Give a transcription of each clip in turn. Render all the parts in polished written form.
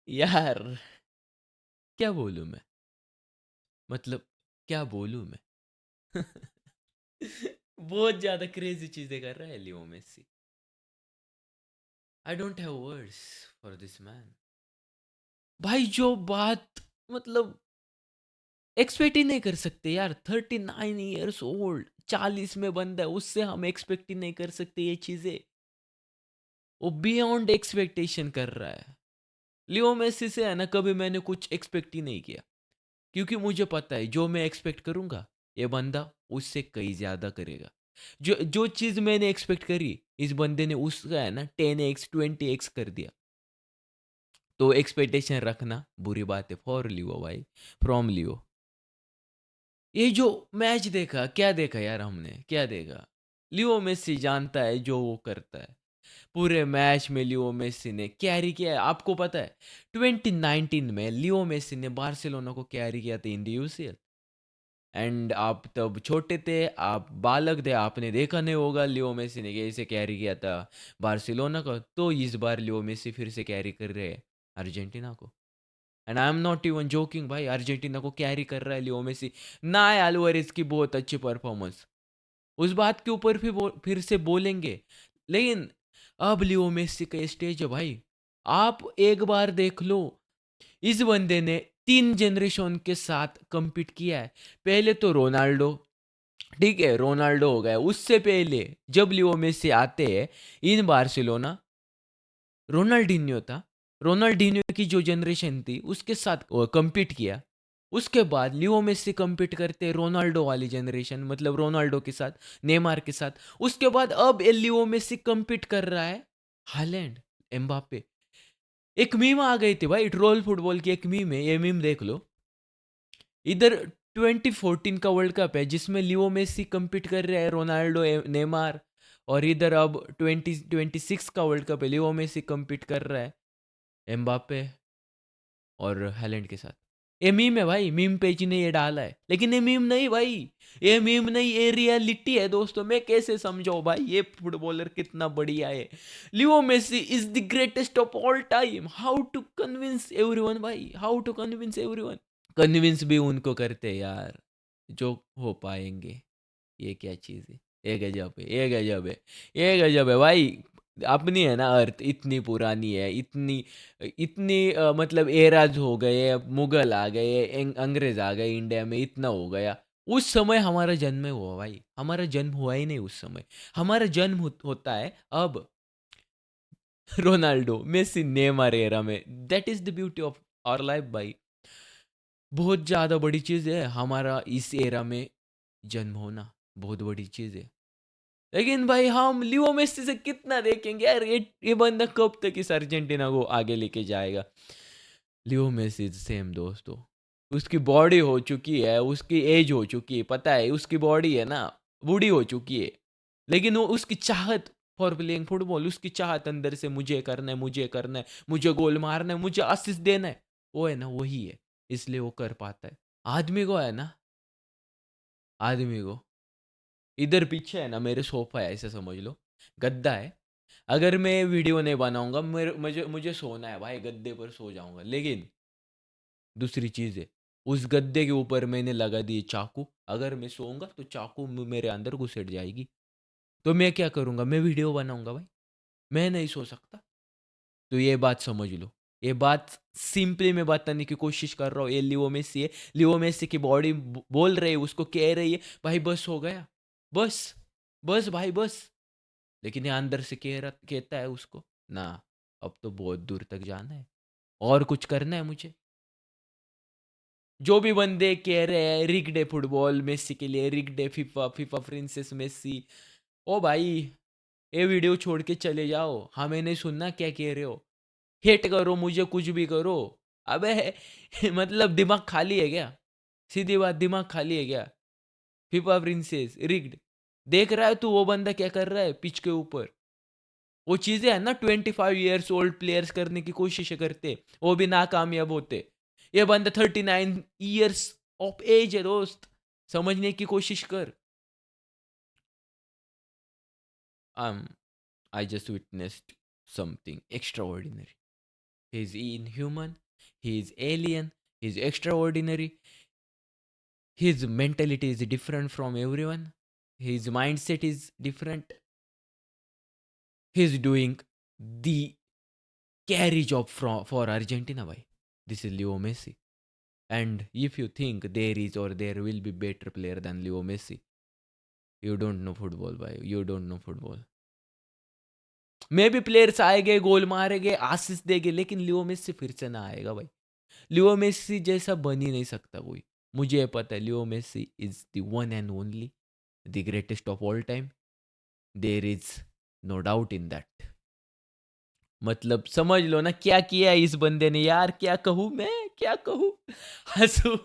यार, क्या बोलूँ मैं? मतलब क्या बोलूँ मैं? बहुत ज़्यादा क्रेज़ी चीज़ें कर रहा है Leo Messi. I don't have words for this man. भाई जो बात मतलब एक्सपेक्ट ही नहीं कर सकते यार, 39 इयर्स ओल्ड, 40 में बंदा है, उससे हम एक्सपेक्ट ही नहीं कर सकते ये चीज़ें। वो बियॉन्ड एक्सपेक्टेशन कर रहा है। लियो मेसी से है ना, कभी मैंने कुछ एक्सपेक्ट ही नहीं किया, क्योंकि मुझे पता है जो मैं एक्सपेक्ट करूँगा, ये बंदा उससे कहीं ज़्यादा करेगा। जो जो चीज़ मैंने एक्सपेक्ट करी, इस बंदे ने उसका है ना 10x 20x कर दिया। तो एक्सपेक्टेशन रखना बुरी बात है फॉर लियो भाई, फ्रॉम लियो। ये जो मैच देखा, क्या देखा यार हमने, क्या देखा? लियो मेसी जानता है जो वो करता है। पूरे मैच में लियो मेसी ने कैरी किया है। आपको पता है 2019 में लियो मेसी ने बार्सिलोना को कैरी किया था इन द यूसीएल। एंड आप तब छोटे थे, आप बालक थे, आपने देखा नहीं होगा लियो मेसी ने कैसे कैरी किया था बार्सिलोना को। तो इस बार लियो मेसी फिर से कैरी कर रहे हैं अर्जेंटीना को। And I am not even joking भाई, अर्जेंटीना को कैरी कर रहा है लियो मेसी। ना एल्वारेज की बहुत अच्छी परफॉर्मेंस, उस बात के ऊपर फिर से बोलेंगे। लेकिन अब लियो मेसी का स्टेज है भाई। आप एक बार देख लो, इस बंदे ने 3 जनरेशन के साथ कम्पीट किया है। पहले तो रोनाल्डो, ठीक है, रोनाल्डो हो गया। उससे पहले जब लियो मेसी आते हैं इन बार्सिलोना, रोनाल्डिन्हो था। रोनाल्डिन्हो की जो जनरेशन थी उसके साथ कम्पीट किया। उसके बाद लियो मेसी कम्पीट करते रोनाल्डो वाली जनरेशन, मतलब रोनाल्डो के साथ, नेमार के साथ। उसके बाद अब ये लियो मेसी कम्पीट कर रहा है हालैंड, एम्बापे। एक मीम आ गई थी भाई, ट्रोल फुटबॉल की एक मीम है, ये मीम देख लो। इधर 2014 का वर्ल्ड कप है जिसमें लियो मेसी कम्पीट कर रहे हैं रोनाल्डो, नेमार। और इधर अब 2026 का वर्ल्ड कप है, लियो मेसी कम्पीट कर रहा है एम्बापे और हालैंड के साथ। ये मीम है भाई, मीम पेज ने ये डाला है, लेकिन ये मीम नहीं भाई, ये मीम नहीं, ये रियलिटी है दोस्तों। मैं कैसे समझाऊं भाई, ये फुटबॉलर कितना बढ़िया है। Leo Messi is the greatest of all time. How to convince everyone भाई, how to convince everyone. Convince भी उनको करते यार जो हो पाएंगे। ये क्या चीज़ है? ये गजब है, ये गजब है, ये गजब है भाई। अपनी है ना अर्थ इतनी पुरानी है, इतनी इतनी मतलब एराज हो गए, अब मुगल आ गए, अंग्रेज आ गए इंडिया में, इतना हो गया। उस समय हमारा जन्म हुआ भाई, हमारा जन्म हुआ ही नहीं उस समय। हमारा जन्म होता है अब रोनाल्डो, मेसी, नेमार एरा में। That is the beauty of our life भाई। बहुत ज़्यादा बड़ी चीज़ है हमारा इस एरा में जन्म होना, बहुत बड़ी चीज़ है। लेकिन भाई हम लियो मेसी से कितना देखेंगे यार, ये बंदा कब तक इस अर्जेंटीना को आगे लेके जाएगा? लियो मेसी सेम दोस्तों, उसकी बॉडी हो चुकी है, उसकी एज हो चुकी है, पता है उसकी बॉडी है ना, बूढ़ी हो चुकी है। लेकिन वो उसकी चाहत फॉर प्लेइंग फुटबॉल, उसकी चाहत अंदर से, मुझे करना है, मुझे करना है, मुझे गोल मारना है, मुझे असिस्ट देना है, वो है ना, वही है। इसलिए वो कर पाता है। आदमी को है ना, आदमी को इधर पीछे है ना मेरे सोफा है, ऐसे समझ लो, गद्दा है। अगर मैं वीडियो नहीं बनाऊंगा, मेरे मुझे मुझे सोना है भाई, गद्दे पर सो जाऊंगा। लेकिन दूसरी चीज़ है, उस गद्दे के ऊपर मैंने लगा दिए चाकू। अगर मैं सोऊंगा तो चाकू मेरे अंदर घुसेड़ जाएगी। तो मैं क्या करूंगा? मैं वीडियो बनाऊंगा भाई, मैं नहीं सो सकता। तो ये बात समझ लो, ये बात सिंपली मैं बताने की कोशिश कर रहा हूँ। ये लियो मेसी है, लियो मेसी की बॉडी बोल रही है, उसको कह रही है भाई बस हो गया, बस, बस भाई बस। लेकिन ये अंदर से कहता है उसको, ना, अब तो बहुत दूर तक जाना है, और कुछ करना है मुझे। जो भी बंदे कह रहे हैं रिग्ड है फुटबॉल मेसी के लिए, रिग्ड है फीफा, फीफा प्रिंसेस मेसी, ओ भाई, ये वीडियो छोड़ के चले जाओ, हमें नहीं सुनना क्या कह रहे हो। हेट करो मुझे, कुछ भी करो। अबे मतलब दिमाग खाली है क्या? सीधी बात, दिमाग खाली है क्या? फीफा प्रिंसेस रिग्ड, देख रहा है तू वो बंदा क्या कर रहा है पिच के ऊपर? वो चीज़ें है ना 25 ईयर्स ओल्ड प्लेयर्स करने की कोशिश करते, वो भी नाकामयाब होते। ये बंदा 39 ईयर्स ऑफ एज है दोस्त, समझने की कोशिश कर। um, I just witnessed something extraordinary. He's inhuman, he's alien, he's extraordinary. His mentality is different from everyone. His mindset is different. He's doing the carry job for Argentina. Bhai. This is Leo Messi. And if you think there is or there will be better player than Leo Messi, you don't know football, bhai. You don't know football. मे भी players आएंगे, गोल मारेंगे, आसिस देंगे, लेकिन Leo Messi फिर से ना आएगा भाई. लियो मेसी जैसा बन ही नहीं सकता कोई. मुझे पता है Leo Messi is the one and only, the greatest of all time. There is no doubt in that. मतलब समझ लो ना क्या किया है इस बंदे ने यार. क्या कहूँ मैं, क्या कहूँ. हंसू,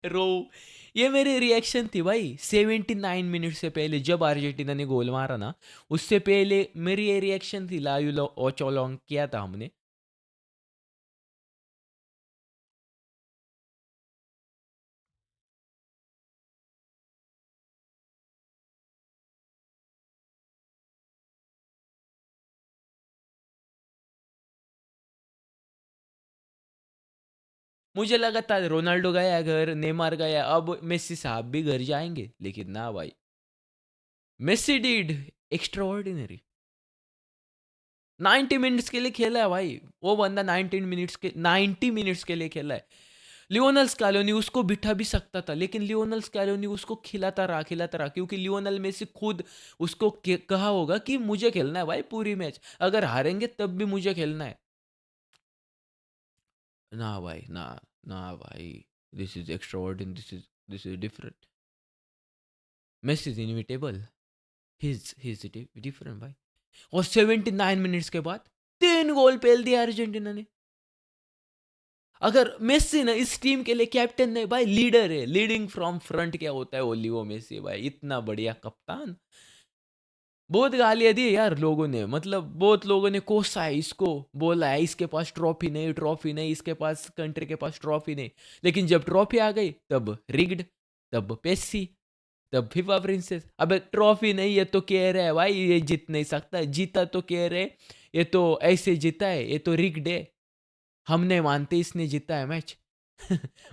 रो. ये मेरी रिएक्शन थी भाई 79 मिनट से पहले जब अर्जेंटीना ने गोल मारा ना. उससे पहले मेरी ये रिएक्शन थी. लायू ओचोलोंग किया था हमने. मुझे लगा था रोनाल्डो गया घर, नेमार गया, अब मेसी साहब भी घर जाएंगे, लेकिन ना भाई. Messi did extraordinary. 90 minutes के लिए खेला है भाई वो बंदा. 90 मिनट्स के लिए खेला है. लियोनल स्कैलोनी उसको बिठा भी सकता था, लेकिन लियोनल स्कैलोनी उसको खिलाता रहा क्योंकि लियोनल मेसी खुद उसको कहा होगा कि मुझे खेलना है भाई पूरी मैच. अगर हारेंगे तब भी मुझे खेलना है. ना भाई, ना. ना भाई. This is extraordinary. This is different. Messi is inevitable. He is different भाई. और 79 मिनट्स के बाद 3 गोल पेल दिया अर्जेंटीना ने. अगर मेसी ना इस टीम के लिए कैप्टन नहीं भाई, लीडर है. लीडिंग फ्रॉम फ्रंट क्या होता है वो लियो मेसी भाई. इतना बढ़िया कप्तान. बहुत गालियां दी यार लोगों ने. मतलब बहुत लोगों ने कोसा है इसको, बोला है इसके पास ट्रॉफी नहीं, ट्रॉफी नहीं, इसके पास कंट्री के पास ट्रॉफी नहीं. लेकिन जब ट्रॉफी आ गई तब रिग्ड, तब पेसी, तब फीफा प्रिंसेस. अबे ट्रॉफी नहीं है तो कह रहे है भाई ये जीत नहीं सकता. जीता तो कह रहे ये तो ऐसे जीता है, ये तो रिग्ड है. हम नहीं मानते इसने जीता है मैच.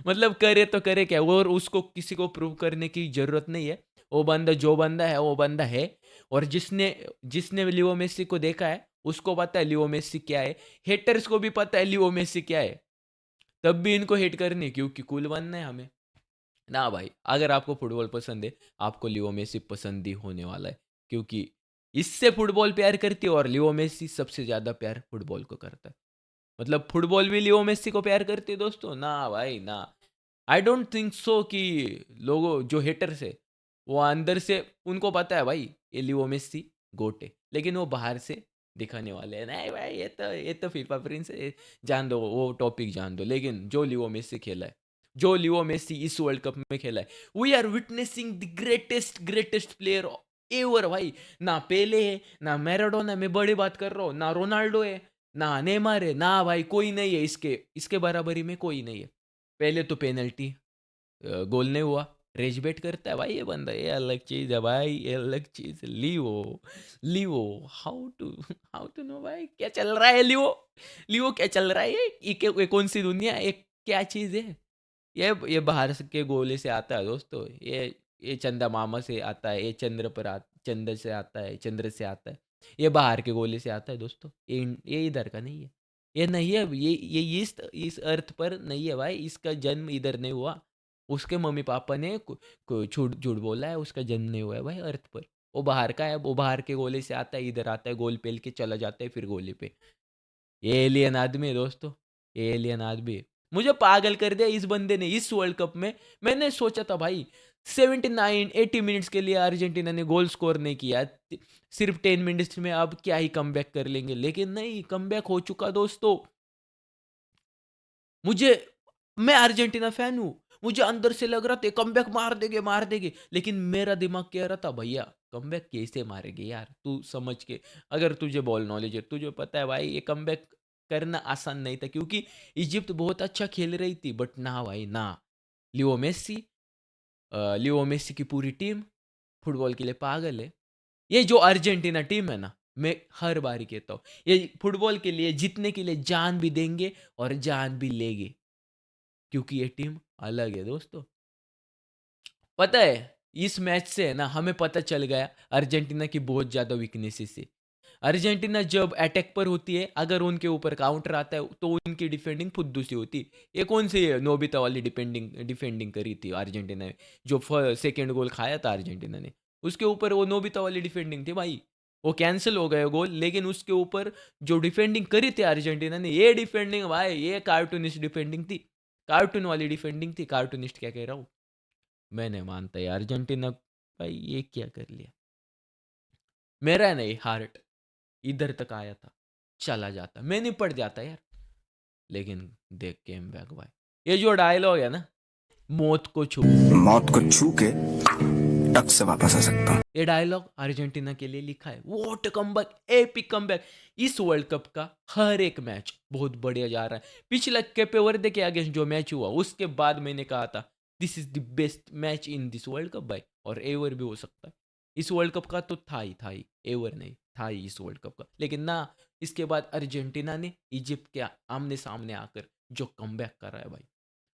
मतलब करे तो करे क्या. और उसको किसी को प्रूव करने की जरूरत नहीं है. वो बंदा जो बंदा है वो बंदा है. और जिसने जिसने लियो मेसी को देखा है उसको पता है लियो मेसी क्या है. हेटर्स को भी पता है लियो मेसी क्या है. तब भी इनको हेट करनी क्योंकि कूल बनना है हमें. ना भाई, अगर आपको फुटबॉल पसंद है आपको लियो मेसी पसंद ही होने वाला है. क्योंकि इससे फुटबॉल प्यार करती है और लियो मेसी सबसे ज़्यादा प्यार फुटबॉल को करता है. मतलब फुटबॉल भी लियो मेसी को प्यार करती है दोस्तों. ना भाई ना. आई डोंट थिंक सो कि लोगों जो हेटर्स है वो अंदर से उनको पता है भाई ये लियो मेसी गोट है, लेकिन वो बाहर से दिखाने वाले हैं. नहीं भाई ये तो फीफा प्रिंस है. जान दो वो टॉपिक जान दो. लेकिन जो लियो मेसी खेला है, जो लियो मेसी इस वर्ल्ड कप में खेला है, we are witnessing the greatest player ever भाई. ना पेले है, ना मैराडोना, मैं बड़ी बात कर रहा हूँ, ना रोनाल्डो है, ना नेमार है. ना भाई कोई नहीं है इसके इसके बराबरी में कोई नहीं है. पहले तो पेनल्टी गोल नहीं हुआ, रेज बेट करता है भाई ये बंदा. ये अलग चीज़ है भाई, ये अलग चीज़. लियो, लियो, हाउ टू नो भाई क्या चल रहा है. लियो, लियो क्या चल रहा है. ये कौन सी दुनिया है, ये क्या चीज़ है. ये बाहर के गोले से आता है दोस्तों. ये चंदा मामा से आता है. ये चंद्र से आता है, चंद्र से आता है. ये बाहर के गोले से आता है दोस्तों. ये इधर का नहीं है. ये नहीं है. ये इस अर्थ पर नहीं है भाई. इसका जन्म इधर नहीं हुआ. उसके मम्मी पापा ने झूठ झूठ बोला है. उसका जन्म नहीं हुआ है भाई अर्थ पर. वो बाहर का है. वो बाहर के गोले से आता है, इधर आता है, गोल पेल के चला जाता है फिर गोले पे. ये एलियन आदमी है दोस्तों. ये एलियन आदमी है. मुझे पागल कर दिया इस बंदे ने इस वर्ल्ड कप में. मैंने सोचा था भाई 79-80 मिनट्स के लिए अर्जेंटीना ने गोल स्कोर नहीं किया, सिर्फ 10 मिनट्स में अब क्या ही कमबैक कर लेंगे. लेकिन नहीं, कमबैक हो चुका दोस्तों. मुझे मैं अर्जेंटीना फैन हूँ. मुझे अंदर से लग रहा था कमबैक मार देंगे. लेकिन मेरा दिमाग कह रहा था भैया कमबैक कैसे मारेंगे यार, तू समझ के. अगर तुझे बॉल नॉलेज है, तुझे पता है भाई ये कमबैक करना आसान नहीं था क्योंकि इजिप्ट बहुत अच्छा खेल रही थी. बट ना भाई ना. लियो मेसी, लियो मेसी की पूरी टीम फुटबॉल के लिए पागल है. ये जो अर्जेंटीना टीम है ना, मैं हर बारी कहता हूँ, ये फुटबॉल के लिए जीतने के लिए जान भी देंगे और जान भी लेंगे, क्योंकि ये टीम अलग है दोस्तों। पता है, इस मैच से है ना हमें पता चल गया अर्जेंटीना की बहुत ज़्यादा वीकनेसेस है। अर्जेंटीना जब अटैक पर होती है, अगर उनके ऊपर काउंटर आता है तो उनकी डिफेंडिंग फुद्दू सी होती है। ये कौन सी नोबिता वाली डिफेंडिंग डिफेंडिंग करी थी अर्जेंटीना ने, जो सेकेंड गोल खाया था अर्जेंटीना ने, उसके ऊपर वो नोबिता वाली डिफेंडिंग थी भाई। वो कैंसिल हो गया गोल, लेकिन उसके ऊपर जो डिफेंडिंग करी थी अर्जेंटीना ने, ये डिफेंडिंग भाई, ये कार्टूनिस्ट डिफेंडिंग थी, कार्टून वाली डिफेंडिंग थी। कार्टूनिस्ट क्या कह रहा हूँ, मैं नहीं मानता यार अर्जेंटीना, भाई ये क्या कर लिया। मेरा नहीं हार्ट इधर तक आया था, चला जाता, मैं नहीं पड़ जाता यार, लेकिन देख के बैक भाई, ये जो डायलॉग है ना, मौत को छू मौत को छू के टक से वापस आ सकता हूँ। ये डायलॉग अर्जेंटीना के लिए लिखा है। What comeback, epic comeback. इस वर्ल्ड कप का हर एक मैच बहुत बढ़िया जा रहा है। पिछला केपे वर्दे के अगेंस्ट जो मैच हुआ, उसके बाद मैंने कहा था this is the best match in this world cup भाई, और एवर भी हो सकता है। इस वर्ल्ड कप का तो था ही, एवर नहीं था ही इस वर्ल्ड कप का। लेकिन ना, इसके बाद अर्जेंटीना ने इजिप्ट के आमने सामने आकर जो कमबैक करा है भाई,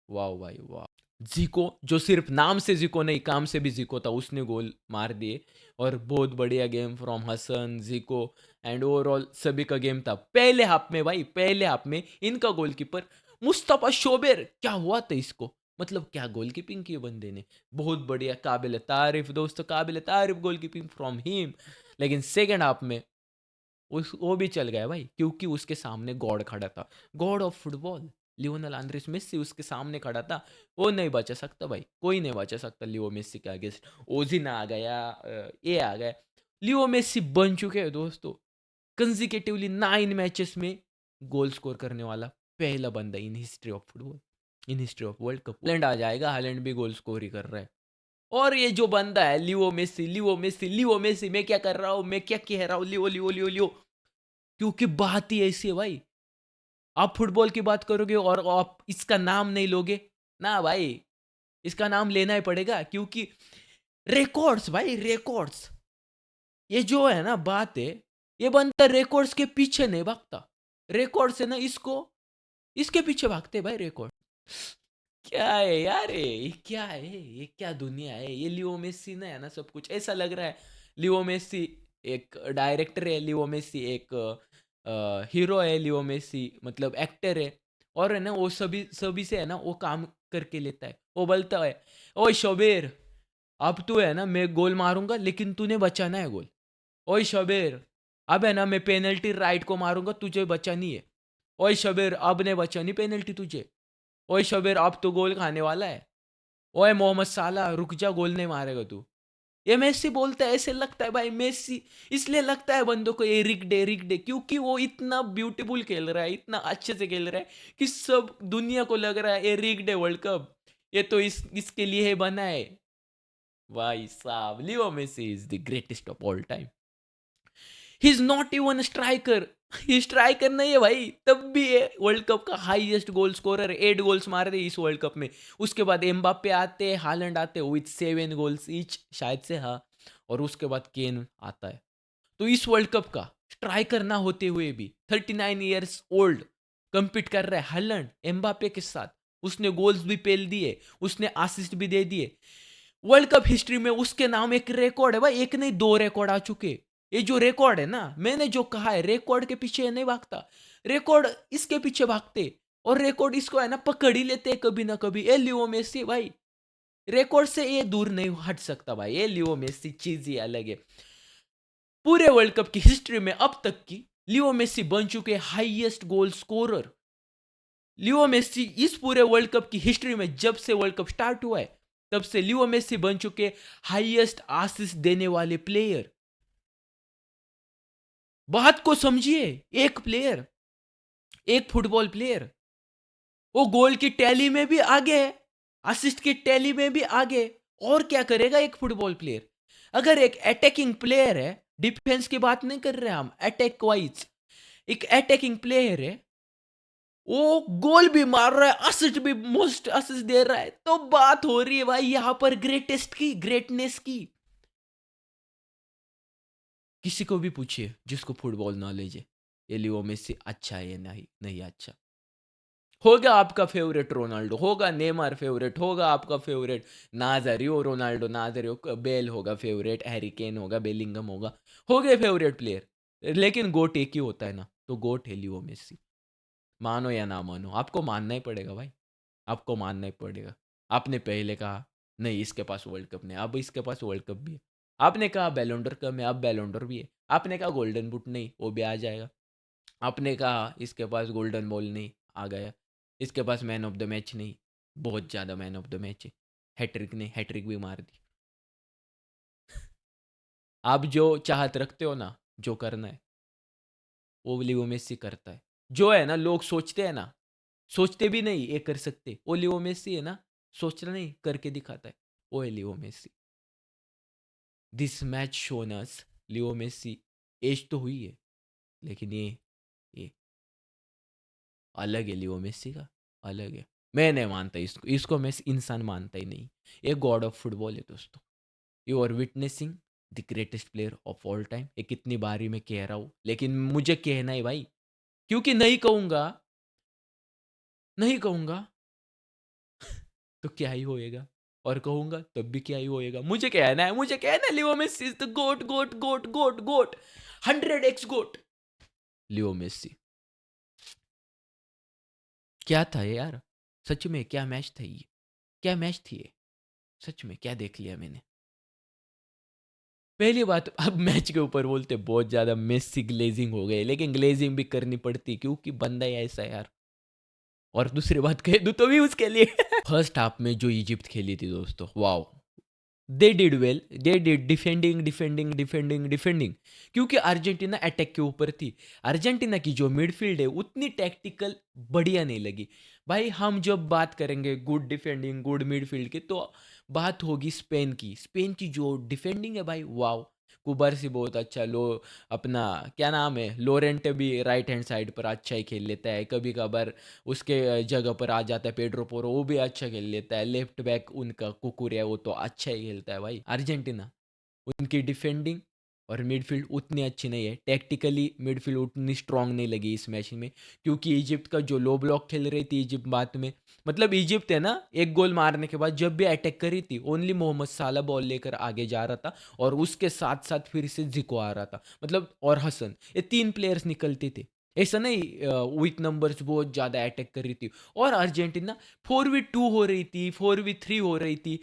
वाह भाई वाह। जिको, जो सिर्फ नाम से जिको नहीं काम से भी जिको था, उसने गोल मार दिए। और बहुत बढ़िया गेम फ्रॉम हसन, जिको एंड ओवरऑल सभी का गेम था। पहले हाफ में भाई, पहले हाफ में इनका गोलकीपर मुस्तफा शोबेर, क्या हुआ था इसको, मतलब क्या गोलकीपिंग की बंदे ने, बहुत बढ़िया, काबिल तारीफ दोस्तों, काबिल तारीफ गोलकीपिंग फ्रॉम हिम। लेकिन सेकेंड हाफ में उस वो भी चल गया भाई, क्योंकि उसके सामने गॉड खड़ा था, god of football Lionel Andres Messi उसके सामने खड़ा था। वो नहीं बचा सकता भाई, कोई नहीं बचा सकता लियो मेस्सी के अगेंस्ट। ओजिन आ गया, ये आ गया, लियो मेस्सी बन चुके हैं दोस्तों कंजिकेटिवली 9 मैचेस में गोल स्कोर करने वाला पहला बंदा in history of football, in history of world cup. Haaland आ जाएगा, हालैंड भी गोल स्कोर ही कर रहा है। और ये जो बंदा है लियो मेस्सी, लियो मेस्सी, लियो मेस्सी, मैं क्या कर रहा हूँ, मैं क्या कह रहा हूँ, लियो लियो लियो लियो, क्योंकि बात ही ऐसी है भाई। आप फुटबॉल की बात करोगे और आप इसका नाम नहीं लोगे ना भाई, इसका नाम लेना ही पड़ेगा, क्योंकि रिकॉर्ड्स भाई, रिकॉर्ड्स, ये जो है ना बात है, ये बंदा रिकॉर्ड्स के पीछे नहीं भागता, रिकॉर्ड्स है ना इसको, इसके पीछे भागते भाई रिकॉर्ड। क्या है यार, ये क्या है, ये क्या दुनिया है, ये लियो मेस्सी ना है ना सब कुछ ऐसा लग रहा है। लियो मेस्सी एक डायरेक्टर है, लियो मेस्सी एक हीरो है, लियो मेस्सी मतलब एक्टर है, और है ना वो सभी सभी से है ना वो काम करके लेता है। वो बोलता है, ओए शोबेर, अब तू है ना मैं गोल मारूंगा लेकिन तूने बचाना है गोल। ओए शबीर, अब है ना मैं पेनल्टी राइट को मारूंगा, तुझे बचानी है। ओए शबीर, अब ने बचानी पेनल्टी तुझे। ओए शबीर, अब तो गोल खाने वाला है। ओए मोहम्मद साला, रुक जा, गोल नहीं मारेगा तू। ये मेसी बोलता है, ऐसे लगता है भाई मेसी, इसलिए लगता है बंदों को ये रिक डे, क्योंकि वो इतना ब्यूटीफुल खेल रहा है, इतना अच्छे से खेल रहा है कि सब दुनिया को लग रहा है ये रिक डे वर्ल्ड कप, ये तो इसके लिए ही बना है। भाई साहब, Leo Messi is the greatest of all time. He is not even striker, ये स्ट्राइकर नहीं है भाई, तब भी ये वर्ल्ड कप का हाईएस्ट गोल स्कोरर है, 8 गोल्स मारे थे इस वर्ल्ड कप में। उसके बाद एम्बाप्पे आते हैं, हालैंड आते हैं विथ 7 गोल्स ईच शायद से, हाँ, और उसके बाद केन आता है। तो इस वर्ल्ड कप का स्ट्राइकर ना होते हुए भी 39 ईयर्स ओल्ड compete कर रहा है हालैंड एम्बाप्पे के साथ। उसने गोल्स भी पेल दिए, उसने असिस्ट भी दे दिए। वर्ल्ड कप हिस्ट्री में उसके नाम एक रिकॉर्ड है भाई, एक नहीं 2 रिकॉर्ड आ चुके। ये जो रिकॉर्ड है ना, मैंने जो कहा है, रिकॉर्ड के पीछे नहीं भागता, रिकॉर्ड इसके पीछे भागते, और रिकॉर्ड इसको है ना पकड़ ही लेते कभी ना कभी। ए लियो मेसी भाई, रिकॉर्ड से ये दूर नहीं हट सकता भाई, ये लियो मेसी चीज ही अलग है। पूरे वर्ल्ड कप की हिस्ट्री में अब तक की लियो मेसी बन चुके highest goal scorer. Leo Messi इस पूरे वर्ल्ड कप की हिस्ट्री में, जब से वर्ल्ड कप स्टार्ट हुआ है तब से लियो मेसी बन चुके हाईएस्ट असिस्ट देने वाले प्लेयर। बात को समझिए, एक प्लेयर, एक फुटबॉल प्लेयर, वो गोल की टैली में भी आगे है, असिस्ट की टैली में भी आगे। और क्या करेगा एक फुटबॉल प्लेयर? अगर एक अटैकिंग प्लेयर है, डिफेंस की बात नहीं कर रहे हम, अटैक वाइज एक अटैकिंग प्लेयर है, वो गोल भी मार रहा है, असिस्ट भी मोस्ट असिस्ट दे रहा है, तो बात हो रही है भाई यहां पर ग्रेटेस्ट की, ग्रेटनेस की। किसी को भी पूछिए जिसको फुटबॉल नॉलेज है, ये लियो मेसी अच्छा है या नहीं नहीं अच्छा। होगा आपका फेवरेट रोनाल्डो, होगा नेमार फेवरेट, होगा आपका फेवरेट नाजारियो रोनाल्डो, नाजारियो बेल होगा फेवरेट, हैरी केन होगा, बेलिंगम होगा, हो गए फेवरेट प्लेयर। लेकिन गोट एक ही होता है ना, तो गोट है लियो मेसी। मानो या ना मानो, आपको मानना ही पड़ेगा भाई, आपको मानना ही पड़ेगा। आपने पहले कहा नहीं इसके पास वर्ल्ड कप नहीं, अब इसके पास वर्ल्ड कप भी है। आपने कहा बैलोंडर कम है, अब बैलोंडर भी है। आपने कहा गोल्डन बूट नहीं, वो भी आ जाएगा। आपने कहा इसके पास गोल्डन बॉल नहीं, आ गया। इसके पास मैन ऑफ द मैच नहीं, बहुत ज़्यादा मैन ऑफ द मैच है। हैट्रिक नहीं, हैट्रिक भी मार दी। आप जो चाहत रखते हो ना, जो करना है, वो लियो मेसी करता है। जो है ना, लोग सोचते हैं ना, सोचते भी नहीं ये कर सकते, वो लियो मेसी है ना, सोचना नहीं करके दिखाता है, वो है Leo Messi. This match shown us Leo Messi. एज तो हुई है, लेकिन ये अलग है लियो मेसी का, अलग है। मैं नहीं मानता इसको, इसको मैं इंसान मानता ही नहीं। ये गॉड ऑफ फुटबॉल है दोस्तों। You are witnessing the greatest player of all time. ये कितनी बारी मैं कह रहा हूँ, लेकिन मुझे कहना है भाई, क्योंकि नहीं कहूंगा, नहीं कहूंगा तो क्या ही होएगा, और कहूंगा तब भी क्या ही होएगा। मुझे कहना है, मुझे कहना है Leo Messi is the goat goat goat goat goat, 100x goat Leo Messi. क्या था ये यार, सच में क्या मैच था ये, क्या मैच थी ये, सच में क्या देख लिया मैंने। पहली बात, अब मैच के ऊपर बोलते बहुत ज़्यादा मेसी ग्लेजिंग हो गए, लेकिन ग्लेजिंग भी करनी पड़ती क्योंकि बंदा ही ऐसा है यार। और दूसरी बात कह दूँ तो भी उसके लिए फर्स्ट हाफ में जो इजिप्ट खेली थी दोस्तों, wow, they did well, they did defending defending defending defending, क्योंकि अर्जेंटीना अटैक के ऊपर थी। अर्जेंटीना की जो मिडफील्ड है उतनी टैक्टिकल बढ़िया नहीं लगी भाई। हम जब बात करेंगे गुड डिफेंडिंग गुड मिडफील्ड की, तो बात होगी स्पेन की। स्पेन की जो डिफेंडिंग है भाई, वाओ, कुबारसी बहुत अच्छा, लो अपना क्या नाम है, लोरेंटे भी राइट हैंड साइड पर अच्छा ही खेल लेता है। कभी कभार उसके जगह पर आ जाता है पेड्रो पोरो, वो भी अच्छा खेल लेता है। लेफ्ट बैक उनका कुकुर है, वो तो अच्छा ही खेलता है भाई। अर्जेंटीना, उनकी डिफेंडिंग और मिडफील्ड उतनी अच्छी नहीं है, टैक्टिकली मिडफील्ड उतनी स्ट्रांग नहीं लगी इस मैच में। क्योंकि इजिप्ट का जो लो ब्लॉक खेल रही थी इजिप्ट, बात में मतलब इजिप्ट है ना, एक गोल मारने के बाद जब भी अटैक करी थी, ओनली मोहम्मद साला बॉल लेकर आगे जा रहा था, और उसके साथ साथ फिर से जिको आ रहा था, मतलब और हसन, ये तीन प्लेयर्स निकलते थे। ऐसा नहीं विथ नंबर्स बहुत ज़्यादा अटैक कर रही थी। और अर्जेंटीना 4v2 हो रही थी, 4v3 हो रही थी,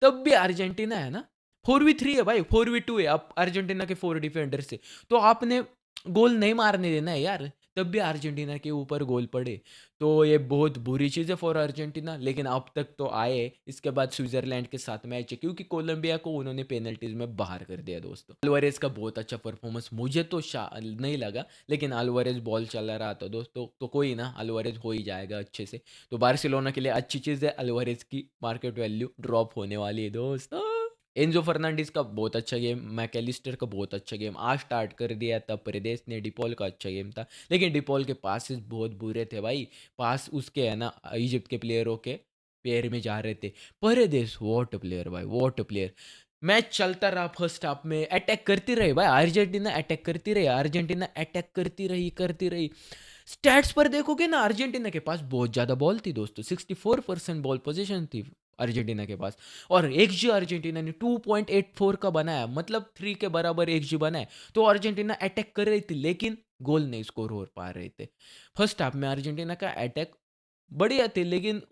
तब भी अर्जेंटीना है ना, 4v3 है भाई, 4v2 है आप अर्जेंटीना के 4 डिफेंडर से, तो आपने गोल नहीं मारने देना है यार, तब भी अर्जेंटीना के ऊपर गोल पड़े। तो ये बहुत बुरी चीज़ है फॉर अर्जेंटीना, लेकिन अब तक तो आए। इसके बाद स्विट्जरलैंड के साथ मैच है, क्योंकि कोलंबिया को उन्होंने पेनल्टीज में बाहर कर दिया दोस्तों। अल्वारेज का बहुत अच्छा परफॉर्मेंस मुझे तो नहीं लगा, लेकिन अल्वारेज बॉल चला रहा था दोस्तों, तो कोई ना, अल्वारेज हो ही जाएगा अच्छे से। तो बार्सिलोना के लिए अच्छी चीज़ है, अल्वारेज की मार्केट वैल्यू ड्रॉप होने वाली है दोस्तों। एंजो फर्नांडिस का बहुत अच्छा गेम, मैकेलिस्टर का बहुत अच्छा गेम, आज स्टार्ट कर दिया था प्रेदेश ने। डिपॉल का अच्छा गेम था, लेकिन डिपॉल के पासेस बहुत बुरे थे भाई। पास उसके है ना, इजिप्ट के प्लेयरों के पैर में जा रहे थे। परेदेश वॉट प्लेयर भाई, वॉट प्लेयर। मैच चलता रहा, फर्स्ट हाफ में अटैक करती रही भाई अर्जेंटीना, अटैक करती रही अर्जेंटीना, अटैक करती रही करती रही। स्टैट्स पर देखोगे ना, अर्जेंटीना के पास बहुत ज़्यादा बॉल थी दोस्तों, 64% बॉल पोजीशन थी अर्जेंटीना के पास। और एक्सजी अर्जेंटीना ने 2.84 का बनाया, मतलब 3 के बराबर एक्सजी बनाया। तो अर्जेंटीना अटैक कर रही थी, लेकिन गोल नहीं स्कोर हो पा रहे थे। फर्स्ट हाफ में अर्जेंटीना का अटैक बढ़िया थे, लेकिन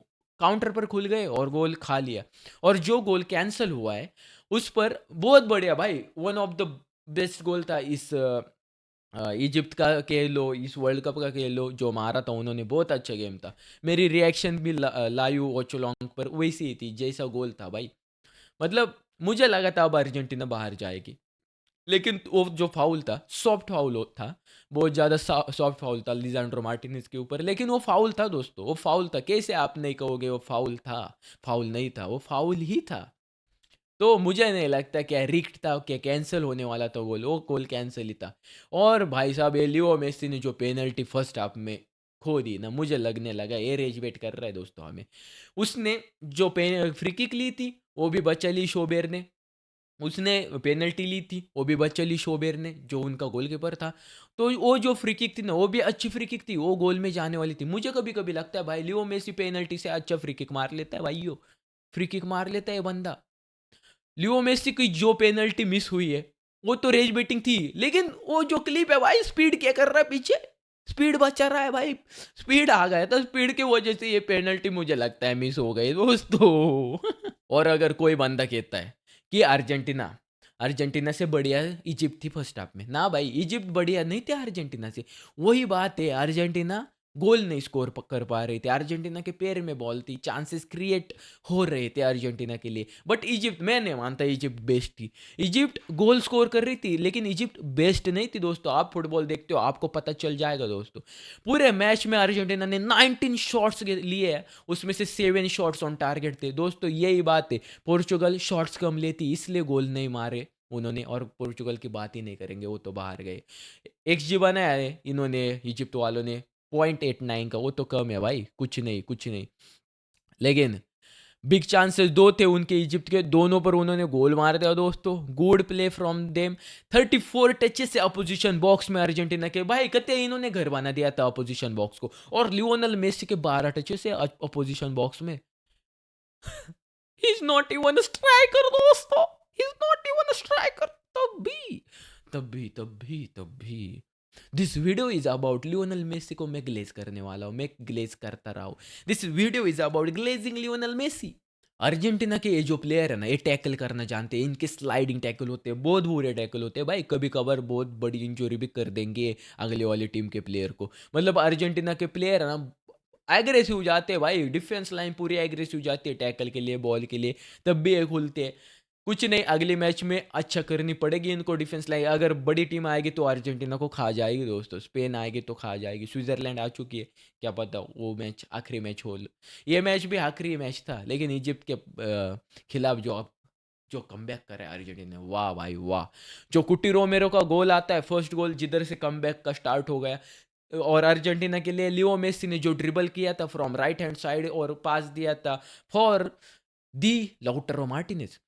काउंटर पर खुल गए और गोल खा लिया। और जो गोल कैंसिल हुआ है उस पर बहुत बढ़िया भाई, one of the best goal था इस इजिप्ट का कह लो, इस वर्ल्ड कप का कह लो, जो मारा था उन्होंने, बहुत अच्छा गेम था। मेरी रिएक्शन भी लाइव वॉचोलॉन्ग पर वैसी ही थी जैसा गोल था भाई। मतलब मुझे लगा था अब अर्जेंटीना बाहर जाएगी, लेकिन वो जो फाउल था, सॉफ्ट फाउल था, बहुत ज़्यादा सॉफ्ट फाउल था लिजांड्रो मार्टिनेज के ऊपर, लेकिन वो फाउल था दोस्तों, वो फाउल था। कैसे आप नहीं कहोगे वो फाउल था? फाउल नहीं था, वो फाउल ही था। तो मुझे नहीं लगता क्या रिक्ट था, क्या कैंसिल होने वाला था गोल, वो गोल कैंसिल ही था। और भाई साहब, ये लियो मेसी ने जो पेनल्टी फर्स्ट हाफ में खो दी ना, मुझे लगने लगा ये रेज वेट कर रहा है दोस्तों हमें। उसने जो पेन फ्री किक ली थी, वो भी बचा ली शोबेर ने, उसने पेनल्टी ली थी, वो भी बचा शोबेर ने, जो उनका गोलकीपर था। तो वो जो फ्री किक थी ना, वो भी अच्छी फ्री किक थी, वो गोल में जाने वाली थी। मुझे कभी-कभी लगता है भाई लियो मेसी पेनल्टी से अच्छा फ्री किक मार लेता है भाइयों, फ्री किक मार लेता है ये बंदा। लियो मेसी की जो पेनल्टी मिस हुई है, वो तो रेज बेटिंग थी, लेकिन वो जो क्लिप है भाई, स्पीड क्या कर रहा है पीछे, स्पीड बचा रहा है भाई, स्पीड आ गया था, स्पीड की वजह से ये पेनल्टी मुझे लगता है मिस हो गई दोस्तों। और अगर कोई बंदा कहता है कि अर्जेंटीना अर्जेंटीना से बढ़िया इजिप्ट थी फर्स्ट हाफ में, ना भाई इजिप्ट बढ़िया नहीं थे अर्जेंटीना से। वही बात है, अर्जेंटीना गोल नहीं स्कोर कर पा रही थी, अर्जेंटीना के पैर में बॉल थी, चांसेस क्रिएट हो रहे थे अर्जेंटीना के लिए। बट इजिप्ट, मैं नहीं मानता इजिप्ट बेस्ट थी। इजिप्ट गोल स्कोर कर रही थी, लेकिन इजिप्ट बेस्ट नहीं थी दोस्तों। आप फुटबॉल देखते हो, आपको पता चल जाएगा दोस्तों। पूरे मैच में अर्जेंटीना ने 19 शॉट्स लिए हैं, उसमें से 7 शॉट्स ऑन टारगेट थे दोस्तों। यही बात है, पोर्चुगल शॉट्स कम लेती इसलिए गोल नहीं मारे उन्होंने, और पोर्चुगल की बात ही नहीं करेंगे, वो तो बाहर गए। XG बनाया है इन्होंने, इजिप्ट वालों ने 0.89 का, वो तो कम है भाई, कुछ नहीं कुछ नहीं। लेकिन बिग चांसेस दो थे उनके इजिप्ट के, दोनों पर उन्होंने गोल मार दिया दोस्तों। Good play from them. 34 touches से अपोजिशन बॉक्स में अर्जेंटीना के, भाई कहते इन्होंने घर बना दिया था अपोजिशन बॉक्स को। और लियोनल मेसी के 12 टचेस से अपोजिशन बॉक्स में। He is not even striker दोस्तों, he is not even striker. तब भी this video is about Lionel Messi को मैं ग्लेज करने वाला हूँ, मैं ग्लेज करता रहा हूँ। This video is about glazing Lionel Messi. Argentina के ये जो प्लेयर है ना, ये टैकल करना जानते हैं, इनके स्लाइडिंग टैकल होते हैं, बहुत बुरे टैकल होते हैं भाई, कभी कभार बहुत बड़ी इंजरी भी कर देंगे अगले वाली टीम के प्लेयर को। मतलब अर्जेंटीना के प्लेयर है ना, एग्रेसिव हो जाते हैं भाई, डिफेंस लाइन पूरी एग्रेसिव जाती है टैकल के लिए, बॉल के लिए, तब भी ये खुलते हैं। कुछ नहीं, अगले मैच में अच्छा करनी पड़ेगी इनको डिफेंस लाइन। अगर बड़ी टीम आएगी तो अर्जेंटीना को खा जाएगी दोस्तों, स्पेन आएगी तो खा जाएगी, स्विट्जरलैंड आ चुकी है, क्या पता वो मैच आखिरी मैच हो। ये मैच भी आखिरी मैच था, लेकिन इजिप्ट के खिलाफ जो कमबैक करे अर्जेंटीना, वाह भाई वाह। जो कुटी रोमेरो का गोल आता है, फर्स्ट गोल जिधर से कमबैक का स्टार्ट हो गया, और अर्जेंटीना के लिए लियो मेसी ने जो ड्रिबल किया था फ्रॉम राइट हैंड साइड और पास दिया था फॉर दी लाउटारो मार्टिनेज,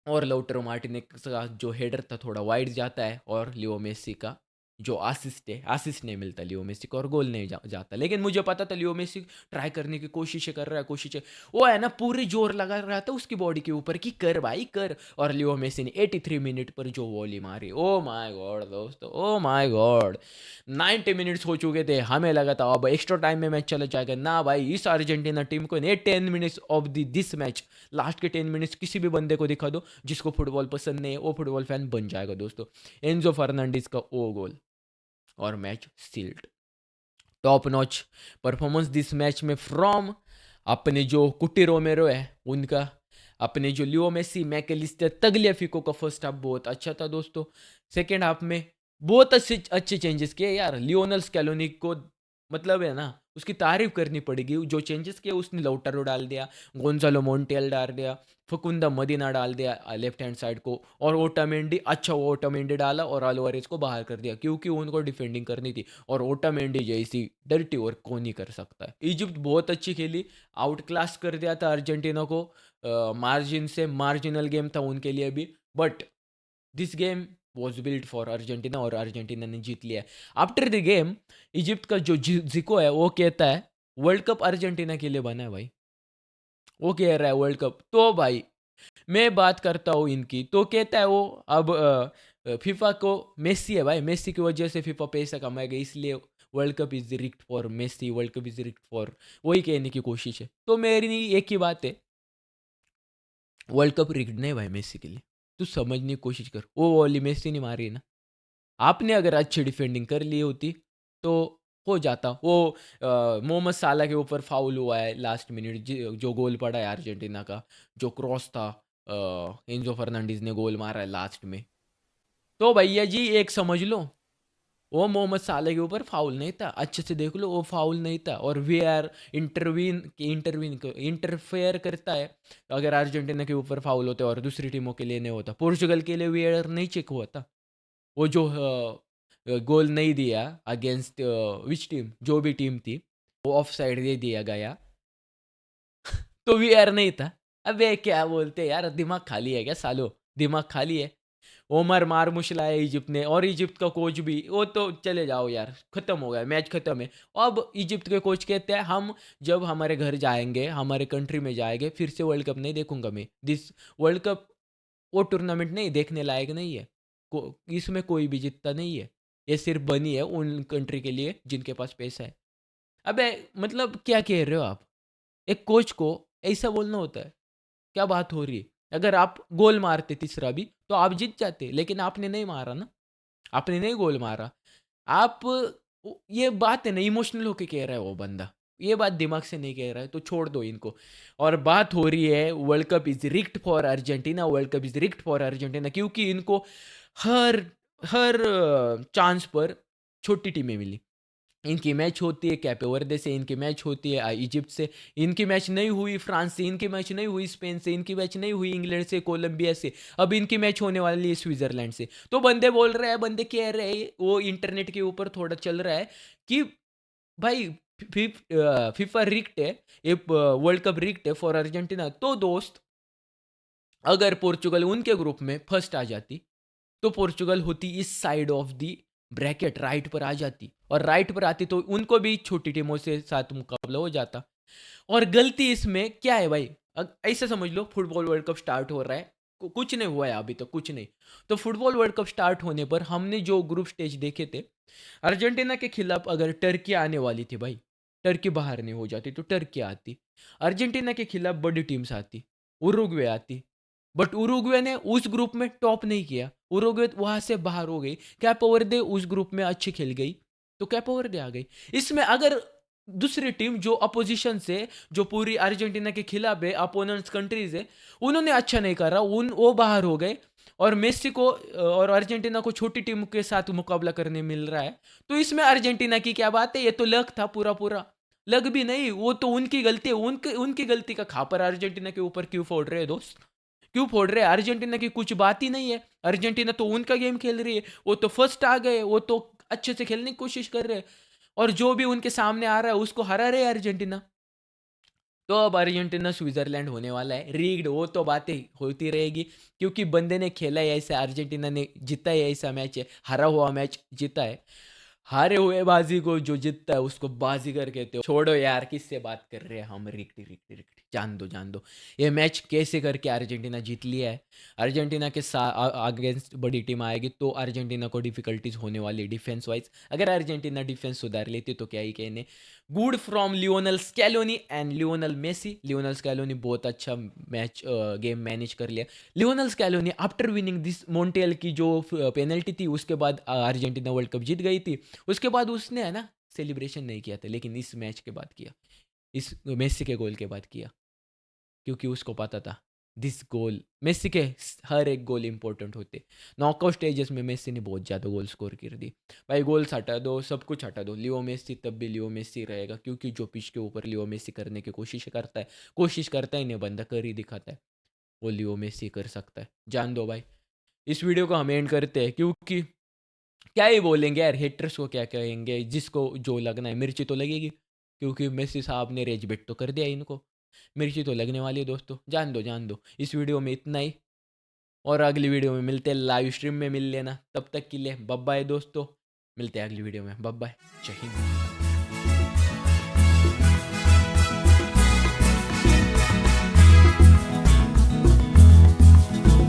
और लाउटारो मार्टिनेज का जो हेडर था थोड़ा वाइड जाता है, और लियो मेसी का जो असिस्ट है, असिस्ट नहीं मिलता लियो मेसी को, और गोल नहीं जाता। लेकिन मुझे पता था लियो मेसी ट्राई करने की कोशिश कर रहा है, वो है ना, पूरे जोर लगा रहा था उसकी बॉडी के ऊपर कि कर भाई कर। और लियो मेसी ने 83 मिनट पर जो वॉली मारी, ओ माय गॉड दोस्तों, ओ माय गॉड। 90 मिनट्स हो चुके थे, हमें लगा था अब एक्स्ट्रा टाइम में मैच चला जाएगा ना भाई। इस अर्जेंटीना टीम को ने 10 minutes of this match, last के 10 मिनट्स किसी भी बंदे को दिखा दो जिसको फुटबॉल पसंद नहीं है, वो फुटबॉल फैन बन जाएगा दोस्तों। एंजो फर्नांडिस का ओ गोल, और match sealed. Top notch performance this match में फ्रॉम अपने जो कुटी रोमेरो है उनका, अपने जो लियो मेसी, मैकेलिस्टर, तगलियाफिको का फर्स्ट हाफ बहुत अच्छा था दोस्तों। सेकेंड हाफ में बहुत अच्छे अच्छे चेंजेस किए यार लियोनल स्कैलोनी को, मतलब है ना, उसकी तारीफ करनी पड़ेगी। जो चेंजेस किए उसने, लाउटारो डाल दिया, गोंजालो मोंटियल डाल दिया, फकुंदा मदीना डाल दिया लेफ्ट हैंड साइड को, और ओटामेंडी, अच्छा ओटामेंडी डाला और अल्वारेज को बाहर कर दिया क्योंकि उनको डिफेंडिंग करनी थी। और ओटामेंडी जैसी डर्टी वर्क कौन नहीं कर सकता है। इजिप्ट बहुत अच्छी खेली, आउट क्लास कर दिया था अर्जेंटीना को, मार्जिन से, मार्जिनल गेम था उनके लिए भी, but this game was build for Argentina, और अर्जेंटीना ने जीत लिया। आफ्टर द गेम इजिप्ट का जो जिको है वो कहता है वर्ल्ड कप अर्जेंटीना के लिए बना है भाई, वो कह रहा है वर्ल्ड कप। तो भाई मैं बात करता हूँ इनकी, तो कहता है वो अब फीफा को, मेसी है भाई, मेसी की वजह से फीफा पैसा कमाएगा, इसलिए world cup is rigged for Messi, world cup is rigged for, वही कहने की कोशिश है। तो मेरी एक ही बात है, वर्ल्ड कप रिक्ड नहीं भाई मेसी के लिए, तू समझने की कोशिश कर, वो वाली मेसी नहीं मारी ना। आपने अगर अच्छी डिफेंडिंग कर ली होती तो हो जाता। वो मोहम्मद साला के ऊपर फाउल हुआ है लास्ट मिनट, जो गोल पड़ा है अर्जेंटीना का, जो क्रॉस था, एंजो फर्नांडिस ने गोल मारा है लास्ट में। तो भैया जी एक समझ लो, वो मोहम्मद साले के ऊपर फाउल नहीं था, अच्छे से देख लो, वो फाउल नहीं था। और वीआर इंटरफेयर करता है अगर अर्जेंटीना के ऊपर फाउल होता है और दूसरी टीमों के लिए नहीं होता। पोर्चुगल के लिए वीआर नहीं चेक हुआ था, वो जो गोल नहीं दिया अगेंस्ट विच टीम, जो भी टीम थी, वो ऑफ साइड दे दिया गया, तो वीआर नहीं था। अबे क्या बोलते हैं यार, दिमाग खाली है क्या सालो। दिमाग खाली है। ओमर मारमुश लाया इजिप्ट ने, और इजिप्ट का कोच भी, वो तो चले जाओ यार, खत्म हो गया, मैच खत्म है। अब इजिप्ट के कोच कहते हैं हम जब हमारे घर जाएंगे, हमारे कंट्री में जाएंगे, फिर से वर्ल्ड कप नहीं देखूंगा मैं। दिस वर्ल्ड कप वो टूर्नामेंट नहीं, देखने लायक नहीं है। इसमें कोई भी जीतता नहीं है। ये सिर्फ बनी है उन कंट्री के लिए जिनके पास पैसा है। अबे मतलब क्या कह रहे हो आप? एक कोच को ऐसा बोलना होता है? क्या बात हो रही है? अगर आप गोल मारते तीसरा भी तो आप जीत जाते, लेकिन आपने नहीं मारा ना, आपने नहीं गोल मारा। आप ये बात है ना, इमोशनल होके कह रहा है वो बंदा, ये बात दिमाग से नहीं कह रहा है, तो छोड़ दो इनको। और बात हो रही है world cup is rigged for Argentina, world cup is rigged for Argentina, क्योंकि इनको हर हर चांस पर छोटी टीमें मिली। इनकी मैच होती है कैpe वर्दे से, इनकी मैच होती है इजिप्ट से, इनकी मैच नहीं हुई फ्रांस से, इनकी मैच नहीं हुई स्पेन से, इनकी मैच नहीं हुई इंग्लैंड से, कोलंबिया से, अब इनकी मैच होने वाली है स्विट्जरलैंड से। तो बंदे बोल रहे हैं, बंदे कह रहे हैं, वो इंटरनेट के ऊपर थोड़ा चल रहा है कि भाई फीफा रिक्ट है, ये वर्ल्ड कप रिक्ट है फॉर अर्जेंटीना। तो दोस्त, अगर पोर्चुगल उनके ग्रुप में फर्स्ट आ जाती, तो पोर्चुगल होती इस side of the bracket, right पर आ जाती, और राइट पर आती तो उनको भी छोटी टीमों से साथ मुकाबला हो जाता। और गलती इसमें क्या है भाई? ऐसा समझ लो, फुटबॉल वर्ल्ड कप स्टार्ट हो रहा है, कुछ नहीं हुआ है अभी तक, कुछ नहीं। तो फुटबॉल वर्ल्ड कप स्टार्ट होने पर हमने जो ग्रुप स्टेज देखे थे, अर्जेंटीना के खिलाफ अगर टर्की आने वाली थी भाई, टर्की बाहर नहीं हो जाती तो टर्की आती। अर्जेंटीना के खिलाफ बड़ी टीम्स आती, उरुग्वे आती, बट उरुग्वे ने उस ग्रुप में टॉप नहीं किया, उरुग्वे वहां से बाहर हो गई। कैप वर्दे उस ग्रुप में अच्छी खेल गई, तो कैप वर्दे आ गई। इसमें अगर दूसरी टीम जो अपोजिशन से, जो पूरी अर्जेंटीना के खिलाफ है, अपोनेंट्स कंट्रीज है, उन्होंने अच्छा नहीं करा, वो बाहर हो गए, और मेसी को और अर्जेंटीना को छोटी टीम के साथ मुकाबला करने मिल रहा है। तो इसमें अर्जेंटीना की क्या बात है? ये तो लक था पूरा पूरा। लग भी नहीं, वो तो उनकी गलती है, उनकी उनकी गलती का खापर अर्जेंटीना के ऊपर क्यों फोड़ रहे हैं दोस्त? क्यों फोड़ रहे हैं? अर्जेंटीना की कुछ बात ही नहीं है। अर्जेंटीना तो उनका गेम खेल रही है, वो तो फर्स्ट आ गए, वो तो अच्छे से खेलने की कोशिश कर रहे हैं, और जो भी उनके सामने आ रहा है उसको हरा रहे हैं अर्जेंटीना। तो अब अर्जेंटीना स्विट्जरलैंड होने वाला है रीग्ड, वो तो बातें होती रहेगी, क्योंकि बंदे ने खेला है ऐसा, अर्जेंटीना ने जीता है ऐसा मैच है, हरा हुआ मैच जीता है। हारे हुए बाजी को जो जीतता है उसको बाजीगर कहते हो। छोड़ो यार, किससे बात कर रहे हैं हम? रिक्टी रिक्टी रिक्टी, जान दो जान दो। ये मैच कैसे करके अर्जेंटीना जीत लिया है। अर्जेंटीना के अगेंस्ट बड़ी टीम आएगी तो अर्जेंटीना को डिफिकल्टीज होने वाली डिफेंस वाइज। अगर अर्जेंटीना डिफेंस सुधार लेती तो क्या ही कहने। Good from Lionel Scaloni and Lionel Messi. Lionel Scaloni बहुत अच्छा मैच गेम मैनेज कर लिया। Lionel Scaloni after winning this Montiel की जो पेनल्टी थी, उसके बाद अर्जेंटीना वर्ल्ड कप जीत गई थी, उसके बाद उसने है ना सेलिब्रेशन नहीं किया था, लेकिन इस मैच के बाद किया, इस मेसी के गोल के बाद किया, क्योंकि उसको पता था दिस गोल, मेसी के हर एक गोल इंपॉर्टेंट होते। नॉकआउट स्टेजेस में मेसी ने बहुत ज़्यादा गोल स्कोर कर दी भाई। गोल्स हटा दो, सब कुछ हटा दो, लियो मेसी तब भी लियो मेसी रहेगा, क्योंकि जो पिच के ऊपर लियो मेसी करने की कोशिश करता ही नहीं, बंदा कर ही दिखाता है, वो लियो मेसी कर सकता है। जान दो भाई, इस वीडियो को हम एंड करते हैं, क्योंकि क्या ही बोलेंगे यार, हेटर्स को क्या कहेंगे, जिसको जो लगना है मिर्ची तो लगेगी, क्योंकि मेसी साहब ने रेज बेट तो कर दिया इनको, मिर्ची तो लगने वाली है दोस्तों। जान दो जान दो, इस वीडियो में इतना ही, और अगली वीडियो में मिलते हैं, लाइव स्ट्रीम में मिल लेना। तब तक के लिए बाय बाय दोस्तों, मिलते हैं अगली वीडियो में, बाय बाय, जय हिंद।